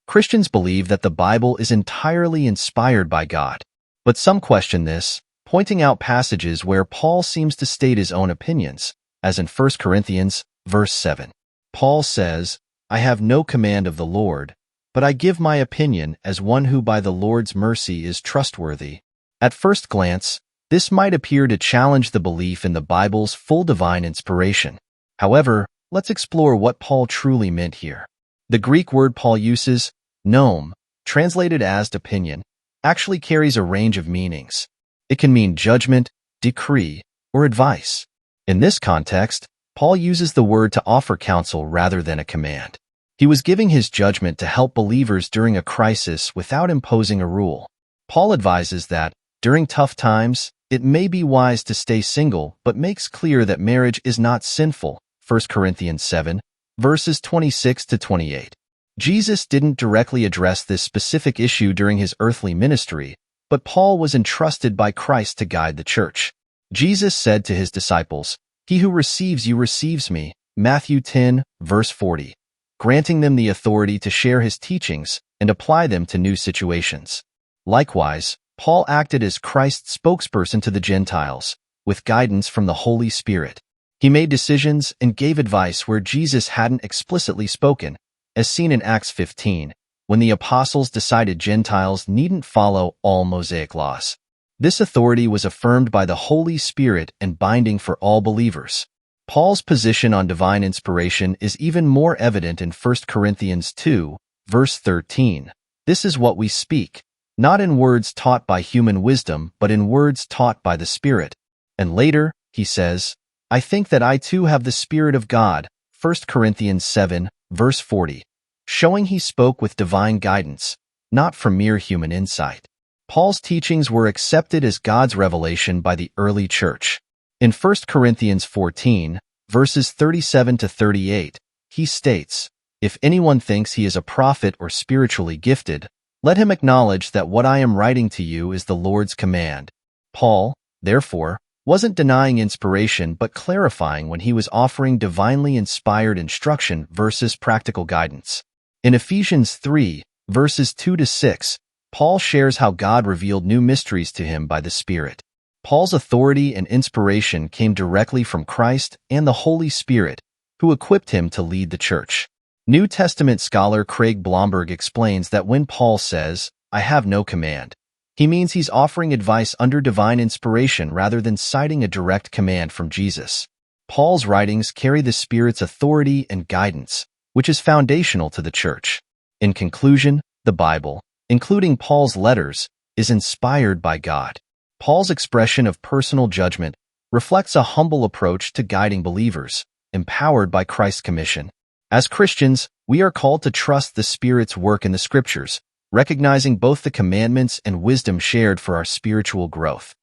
Christians believe that the Bible is entirely inspired by God. But some question this, pointing out passages where Paul seems to state his own opinions, as in 1 Corinthians, verse 7. Paul says, "I have no command of the Lord, but I give my opinion as one who by the Lord's mercy is trustworthy." At first glance, this might appear to challenge the belief in the Bible's full divine inspiration. However, let's explore what Paul truly meant here. The Greek word Paul uses, noum, translated as opinion, actually carries a range of meanings. It can mean judgment, decree, or advice. In this context, Paul uses the word to offer counsel rather than a command. He was giving his judgment to help believers during a crisis without imposing a rule. Paul advises that, during tough times, it may be wise to stay single, but makes clear that marriage is not sinful, 1 Corinthians 7, verses 26 to 28. Jesus didn't directly address this specific issue during his earthly ministry, but Paul was entrusted by Christ to guide the church. Jesus said to his disciples, "He who receives you receives me," Matthew 10, verse 40, granting them the authority to share his teachings and apply them to new situations. Likewise, Paul acted as Christ's spokesperson to the Gentiles, with guidance from the Holy Spirit. He made decisions and gave advice where Jesus hadn't explicitly spoken, as seen in Acts 15, when the apostles decided Gentiles needn't follow all Mosaic laws. This authority was affirmed by the Holy Spirit and binding for all believers. Paul's position on divine inspiration is even more evident in 1 Corinthians 2, verse 13. "This is what we speak, not in words taught by human wisdom, but in words taught by the Spirit." And later, he says, "I think that I too have the Spirit of God," 1 Corinthians 7, verse 40, showing he spoke with divine guidance, not from mere human insight. Paul's teachings were accepted as God's revelation by the early church. In 1 Corinthians 14, verses 37 to 38, he states, "If anyone thinks he is a prophet or spiritually gifted, let him acknowledge that what I am writing to you is the Lord's command." Paul, therefore, wasn't denying inspiration but clarifying when he was offering divinely inspired instruction versus practical guidance. In Ephesians 3, verses 2 to 6, Paul shares how God revealed new mysteries to him by the Spirit. Paul's authority and inspiration came directly from Christ and the Holy Spirit, who equipped him to lead the church. New Testament scholar Craig Blomberg explains that when Paul says, "I have no command," he means he's offering advice under divine inspiration rather than citing a direct command from Jesus. Paul's writings carry the Spirit's authority and guidance, which is foundational to the church. In conclusion, the Bible, including Paul's letters, is inspired by God. Paul's expression of personal judgment reflects a humble approach to guiding believers, empowered by Christ's commission. As Christians, we are called to trust the Spirit's work in the Scriptures, recognizing both the commandments and wisdom shared for our spiritual growth.